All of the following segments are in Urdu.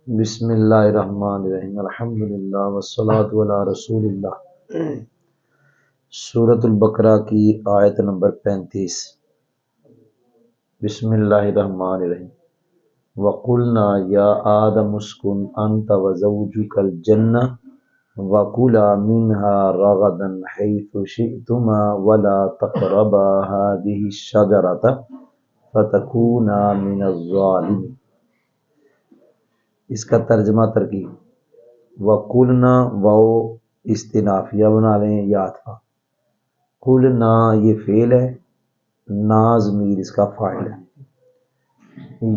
بسم اللہ الرحمن الرحیم الحمدللہ والصلاة علی رسول اللہ۔ سورۃ البقرہ کی آیت نمبر 35۔ بسم اللہ الرحمن الرحیم۔ وَقُلْنَا يَا آدَمُ اسْكُنْ أَنْتَ وَزَوْجُكَ الْجَنَّةَ وَكُلَا مِنْهَا رَغَدًا حَيْثُ شِئْتُمَا وَلَا تَقْرَبَا هَٰذِهِ الشَّجَرَةَ فَتَكُونَا مِنَ الظَّالِمِينَ۔ اس کا ترجمہ ترکیب: وَقُلْنَا واو استنافیہ بنا لیں یا عطفہ، قُلْنَا یہ فعل ہے، نا ضمیر اس کا فاعل ہے،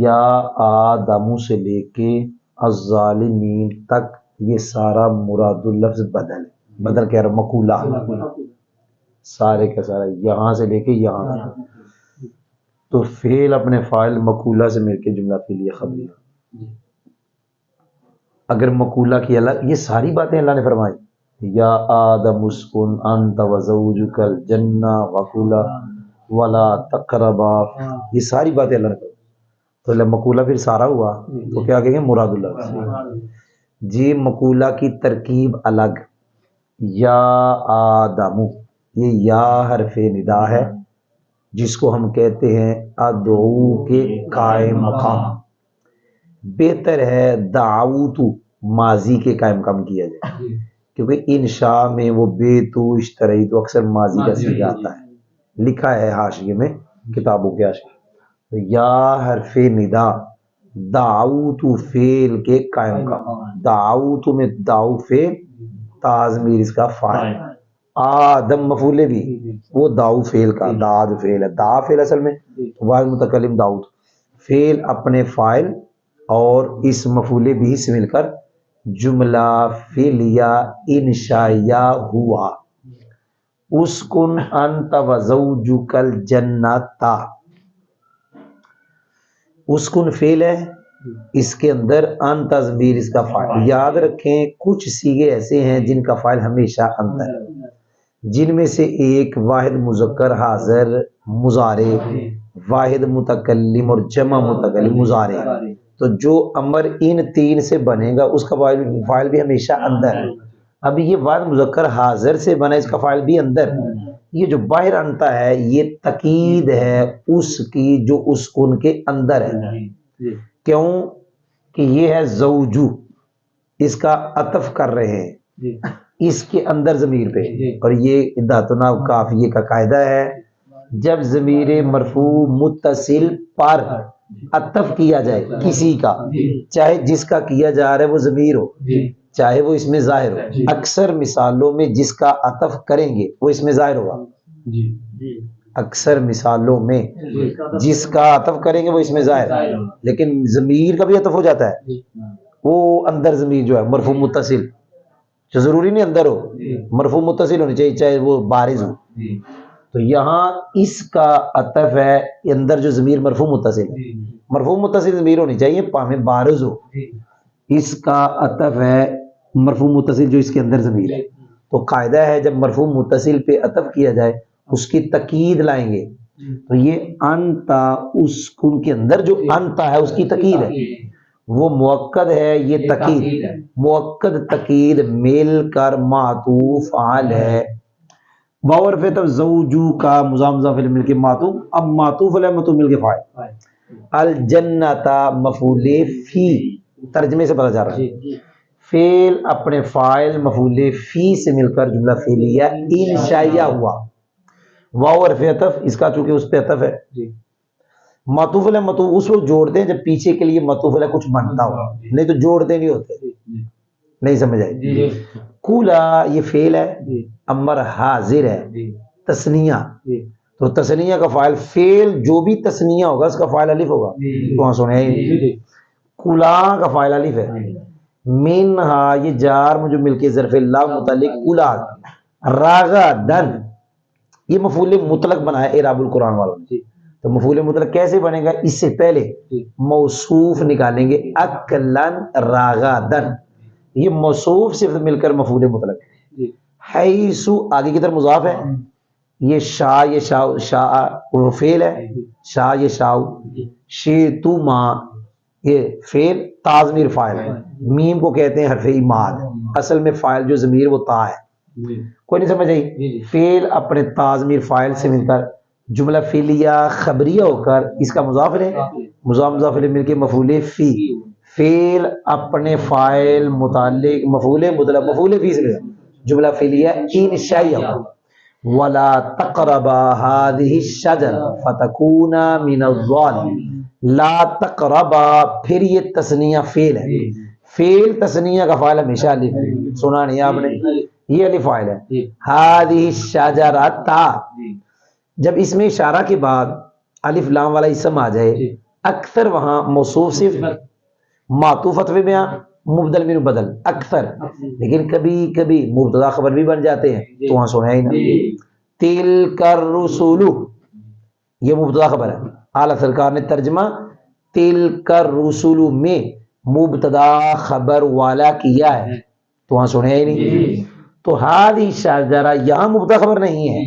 یا آدم سے لے کے الظالمین تک یہ سارا مراد اللفظ بدل ہے، بدل کہہ رہا مقولہ، سارے کا سارا یہاں سے لے کے یہاں تک، تو فعل اپنے فاعل مقولہ سے مل کے جملہ فعلیہ خبریہ۔ اگر مقولہ کی الگ، یہ ساری باتیں اللہ نے فرمائی، یا آدم اسکن انت وزوجک الجنہ وکلا ولا تقربا، یہ ساری باتیں اللہ نے فرمائی، تو اللہ مقولہ پھر سارا ہوا، تو کیا کہیں گے؟ مراد اللہ۔ جی مقولہ کی ترکیب الگ، یا آدم، یہ یا حرف ندا ہے جس کو ہم کہتے ہیں ادعو کے قائم مقام، بہتر ہے دعوت ماضی کے قائم مقام کیا جائے، کیونکہ انشاء میں وہ بے تو اشتری تو اکثر ماضی کا صیغہ آتا ہے، لکھا ہے حاشیے میں کتابوں کے حاشیے، یا حرف ندا دعوت فعل کے قائم مقام، دعوت میں دعو فعل، تازمیر اس کا فاعل، آدم مفعول بھی، وہ دعو فعل کا، داد فعل ہے، دا فعل اصل میں واحد متکلم دعوت، فعل اپنے فاعل اور اس مفعول بھی سے مل کر جملہ فعلیہ انشائیہ ہوا۔ اسکن انت وزوجک الجنۃ، اسکن فعل ہے، اس کے اندر انت ضمیر اس کا فاعل۔ یاد رکھیں کچھ صیغے ایسے ہیں جن کا فاعل ہمیشہ انت ہے، جن میں سے ایک واحد مذکر حاضر مضارع، واحد متکلم اور جمع متکلم مضارع، تو جو امر ان تین سے بنے گا اس کا فاعل بھی ہمیشہ اندر ہے۔ اب یہ واحد مذکر حاضر سے بنا، اس کا فاعل بھی اندر، یہ جو باہر انتا ہے یہ تقید ہے اس کی جو اسکن کے اندر ہے، کیوں کہ یہ ہے زوجو، اس کا عطف کر رہے ہیں اس کے اندر ضمیر پہ، اور یہ اداتنا کافیہ کا قاعدہ ہے، جب ضمیر مرفوع متصل پر عطف کیا جائے کسی کا، چاہے جس کا کیا جا رہا ہے وہ ضمیر ہو چاہے وہ اس میں ظاہر ہو، اکثر مثالوں میں جس کا عطف کریں گے وہ اس میں ظاہر ہوگا، اکثر مثالوں میں جس کا عطف کریں گے وہ اس میں ظاہر، لیکن ضمیر کا بھی عطف ہو جاتا ہے، وہ اندر ضمیر جو ہے مرفوع متصل، جو ضروری نہیں اندر ہو، مرفوع متصل ہونی چاہیے چاہے وہ بارز ہو، تو یہاں اس کا عطف ہے اندر جو ضمیر مرفوع متصل ہے، مرفوع متصل ضمیر ہونی چاہیے پاہمیں بارز ہو، اس کا عطف ہے مرفوع متصل جو اس کے اندر ضمیر ہے، تو قاعدہ ہے جب مرفوع متصل پہ عطف کیا جائے اس کی تقید لائیں گے، تو یہ انتا اسکن کے اندر جو انتا ہے اس کی تقید ہے، وہ مؤکد ہے، یہ تقید مؤکد تقید مل کر معطوف فعال ہے، باور فیتب زوجو کا مضامزہ فعل مل کے معطوف، اب معطوف علیہ معطوف مل کے فاعل، الجنت مفعول فی، ترجمے سے پتہ چل رہا ہے فعل اپنے فاعل مفعول فی سے مل کر جملہ فعلیہ انشائیہ ہوا، واو حرف عطف اس کا چونکہ اس پہ عطف ہے، معطوف علیہ معطوف اس وقت جوڑتے ہیں جب پیچھے کے لیے معطوف علیہ کچھ بنتا ہو، نہیں تو جوڑتے نہیں ہوتے، نہیں سمجھ آئی؟ کولا یہ فعل ہے، امر حاضر ہے، تثنیہ، تو تثنیہ کا فاعل، فعل جو بھی تثنیہ ہوگا اس کا فاعل الف ہوگا، تو وہاں سنے کولا کا فاعل الف ہے، منہا یہ جار مجھے مل کے ظرف اللہ متعلق کولا، راغدن یہ مفعول مطلق بنا ہے اعراب القرآن والوں نے، تو مفعول مطلق کیسے بنے گا؟ اس سے پہلے موصوف نکالیں گے، اکلن راغدن، یہ موصوف صرف مل کر مفعول مطلق ہے، حیث آگے کی طرف مضاف ہے، یہ شاء، یہ شاء وہ فعل ہے، شاء یہ شاء، شیتما یہ فعل تا ضمیر فاعل ہے، میم کو کہتے ہیں حرف ایماد، اصل میں فاعل جو ضمیر وہ تا ہے، کوئی نہیں سمجھ آئی؟ فعل اپنے تا ضمیر فاعل سے مل کر جملہ فعلیہ خبریہ ہو کر اس کا مضاف ہے مضاف مضاف الیہ مل کے مفعول فی، فعل اپنے فاعل متعلق مفعول مطلق مفعول فی سے مل جملہ فعلیہ انشائیہ ولا تقربا هذه الشجرة فتكونا من الظالمين، لا تقربا پھر یہ تثنیہ فعل ہے، فعل تثنیہ کا فاعل ہمیشہ الف ہے، سنا نہیں آپ نے، یہ الف فاعل ہے، هذه الشجرة جب اس میں اشارہ کے بعد الف لام والا اسم آ جائے اکثر وہاں موصوف صرف معطوف و بیان مبدل من بدل اکثر، لیکن کبھی کبھی مبتدا خبر بھی بن جاتے ہیں تو وہاں سنا ہی نا، تلک الرسول یہ مبتدا خبر ہے، اعلیٰ سرکار نے ترجمہ تلک الرسول میں مبتدا خبر والا کیا ہے تو وہاں سنا ہی نہیں، تو ہذه الشجرہ یہاں مبتدا خبر نہیں ہے،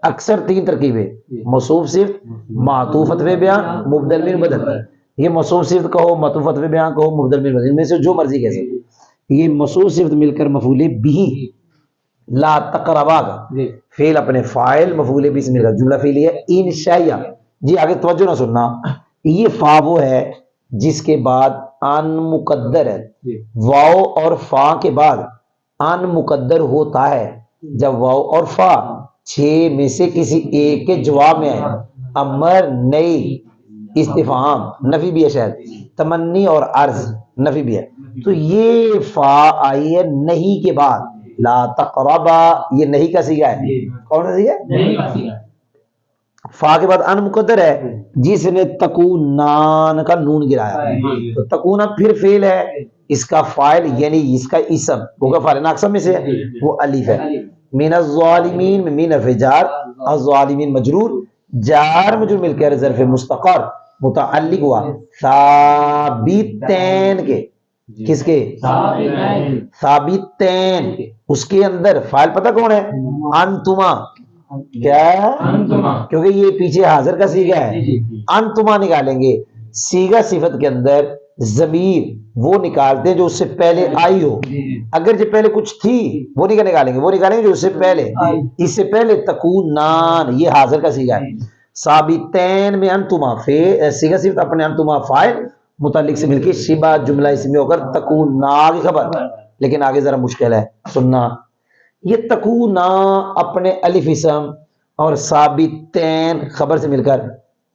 اکثر تین ترکیبیں موصوف صرف معطوفت و بیان مبدل من بدل، یہ موصوف صرف کہو معطوفت و بیان کہو مبدل من بدل میں سے جو مرضی کہہ سکتے، یہ موصوف صرف مل کر مفعول بھی لا تقربا کا فعل اپنے فاعل مفعول بھی سے مل کر جملہ فعلیہ انشائیہ، جی آگے توجہ نہ سننا، یہ فا وہ ہے جس کے بعد ان مقدر ہے، واو اور فا کے بعد ان مقدر ہوتا ہے جب واو اور فا چھ میں سے کسی ایک کے جواب میں آئے، امر نئی استفہام نفی بھی ہے، شاید تمنی اور عرض نفی بھی ہے، تو یہ فا آئی ہے نہیں کے بعد، لا تقربا یہ نہیں کا صیغہ ہے، کون سا صیغہ ہے؟ فا کے بعد ان مقدر ہے جس نے تکونان کا نون گرایا، تو تکونا پھر فعل ہے، اس کا فاعل یعنی اس کا اسم ہوگا فاعل ناقصہ میں سے وہ الف ہے، من الظالمین میں من حرف جار، الظالمین مجرور، جار مجرور مل کر ظرف مستقر متعلق ہوا ثابتین کے، کس کے؟ ثابتین، اس کے اندر فاعل پتہ کون ہے؟ انتما، کیا ہے؟ کیونکہ یہ پیچھے حاضر کا صیغہ ہے، انتما نکالیں گے، صیغہ صفت کے اندر ضمیر وہ نکالتے ہیں جو اس سے پہلے آئی ہو، اگر جو پہلے کچھ تھی وہ نہیں نکالیں گے، وہ نکالیں گے جو اس سے پہلے، اس سے پہلے تکونان یہ حاضر کا صیغہ ہے، ثابتین میں انتما صیغہ صفت اپنے انتما فاعل متعلق سے مل کے شبہ جملہ اسمی ہو کر تکونا کی خبر، لیکن آگے ذرا مشکل ہے سننا، یہ تکونا اپنے الف اسم اور ثابتین خبر سے مل کر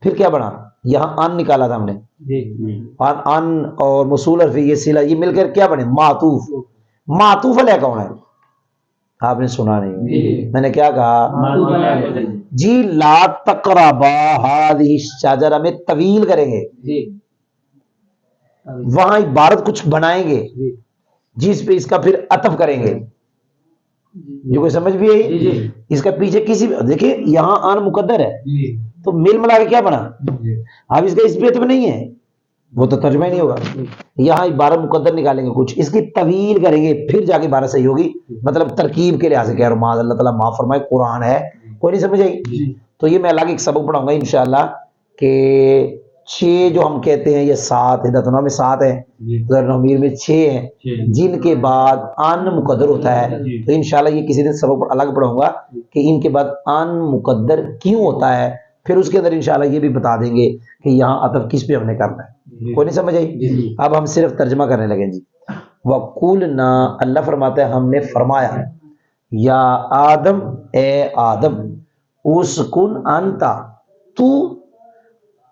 پھر کیا بنا، یہاں ان نکالا تھا ہم نے، ان اور موصول حرف یہ صلہ یہ مل کر کیا بنے؟ معطوف، معطوف علیہ کون ہے؟ آپ نے سنا نہیں، میں نے کیا کہا جی، لا تقربا هذه الشجرہ میں طویل کریں گے، وہاں عبارت کچھ بنائیں گے جس پہ اس کا پھر عطف کریں گے، جو کوئی سمجھ بھی ہے اس کا پیچھے کسی دیکھیں یہاں ان مقدر ہے تو مل ملا کے کیا بنا، اب اس کا اس پہ عطف نہیں ہے وہ تو ترجمہ ہی نہیں ہوگا، یہاں عبارت مقدر نکالیں گے کچھ اس کی طویل کریں گے پھر جا کے عبارت صحیح ہوگی، مطلب ترکیب کے لحاظ سے کہہ رہا ہوں، معاذ اللہ تعالیٰ معاف فرمائے، قرآن ہے کوئی نہیں سمجھ آئی، تو یہ میں الگ ایک سبق پڑھاؤں گا انشاءاللہ کہ چھ جو ہم کہتے ہیں یہ سات ہدایتنا میں سات ہیں، نومیر میں چھ ہیں جن کے بعد ان مقدر ہوتا ہے، تو انشاءاللہ یہ کسی دن سبق پر الگ پڑھاؤں گا کہ ان کے بعد ان مقدر کیوں ہوتا ہے، پھر اس کے اندر انشاءاللہ یہ بھی بتا دیں گے کہ یہاں عطف کس پہ ہم نے کرنا ہے، کوئی نہیں سمجھ آئی؟ اب ہم صرف ترجمہ کرنے لگیں جی، وَقُلْنَا اللہ فرماتا ہے ہم نے فرمایا، یا آدم اے آدم، اسکن انتا تو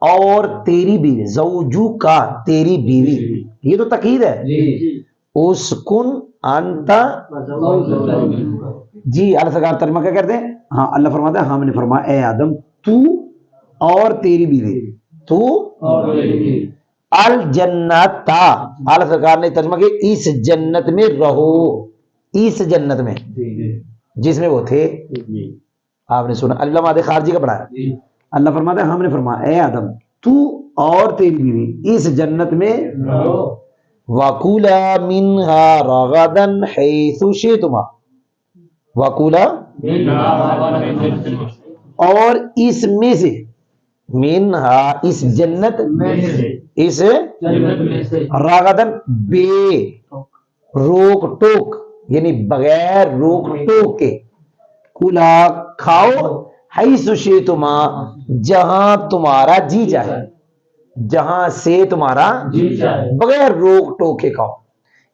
اور تیری بیوی، زوجو کا تیری بیوی، یہ تو تاکید ہے، اسکن انتا جی، اللہ سرکار ترجمہ کیا کرتے ہیں، ہاں اللہ فرماتا ہے ہم نے فرمایا اے آدم تو اور تیری بیوی، تو الجنت، اللہ سرکار نے ترجمہ کیا اس جنت میں رہو، اس جنت میں جس میں وہ تھے، آپ نے سنا اللہ مادے خارجی کا پڑھایا، اللہ فرماتا ہے ہم نے فرمایا اے آدم تو اور تیری بیوی اس جنت میں رہو، وَكُلَا مِنْهَا رَغَدًا حَيْثُ شِئْتُمَا، وَكُلَا اور اس میں سے منہا اس جنت اس جنت میں سے راغدن بے روک ٹوک یعنی بغیر روک ٹوک کے، کلا کھاؤ حیث شئتما جہاں تمہارا جی چاہے، جہاں سے تمہارا جی چاہے، بغیر روک ٹوک کے کھاؤ۔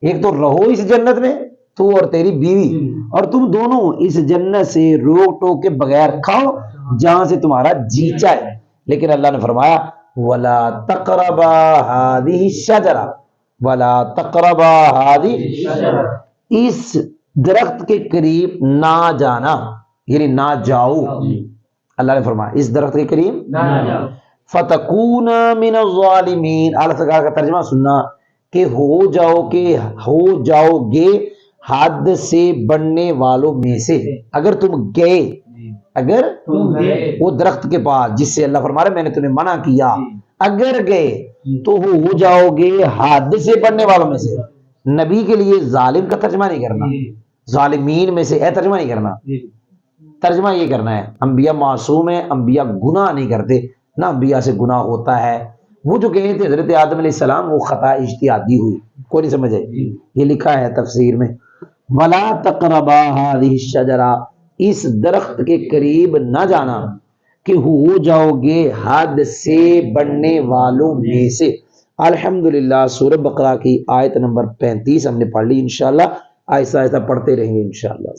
ایک تو رہو اس جنت میں تو اور تیری بیوی، اور تم دونوں اس جنت سے روک ٹوک کے بغیر کھاؤ جہاں سے تمہارا جی چاہے۔ لیکن اللہ نے فرمایا ولا تقربا هذه الشجرہ، ولا تقربا هذه، اس درخت کے قریب نہ جانا، یعنی نہ جاؤ۔ اللہ نے فرمایا اس درخت کے قریب نہ جاؤ، فتکون من الظالمین، اعلیٰ سرکار کا ترجمہ سننا کہ ہو جاؤ گے حد سے بڑھنے والوں میں سے۔ اگر تم گئے، اگر تم گئے، وہ درخت کے پاس جس سے اللہ فرما رہا ہے میں نے تمہیں منع کیا، اگر گئے تو ہو جاؤ گے حد سے بڑھنے والوں میں سے۔ نبی کے لیے ظالم کا ترجمہ نہیں کرنا، ظالمین میں سے اے ترجمہ نہیں کرنا، ترجمہ یہ کرنا ہے انبیاء معصوم ہیں، انبیاء گناہ نہیں کرتے، نہ انبیاء سے گناہ ہوتا ہے۔ وہ جو گئے تھے حضرت آدم علیہ السلام، وہ خطا اجتہادی ہوئی، کوئی نہیں سمجھے، یہ لکھا ہے تفسیر میں ولا تقربا هذه الشجرہ، اس درخت کے قریب نہ جانا کہ ہو جاؤ گے حد سے بڑھنے والوں میں سے۔ الحمدللہ سورہ بقرہ کی آیت نمبر 35 ہم نے پڑھ لی، انشاءاللہ آہستہ آہستہ پڑھتے رہیں گے انشاءاللہ۔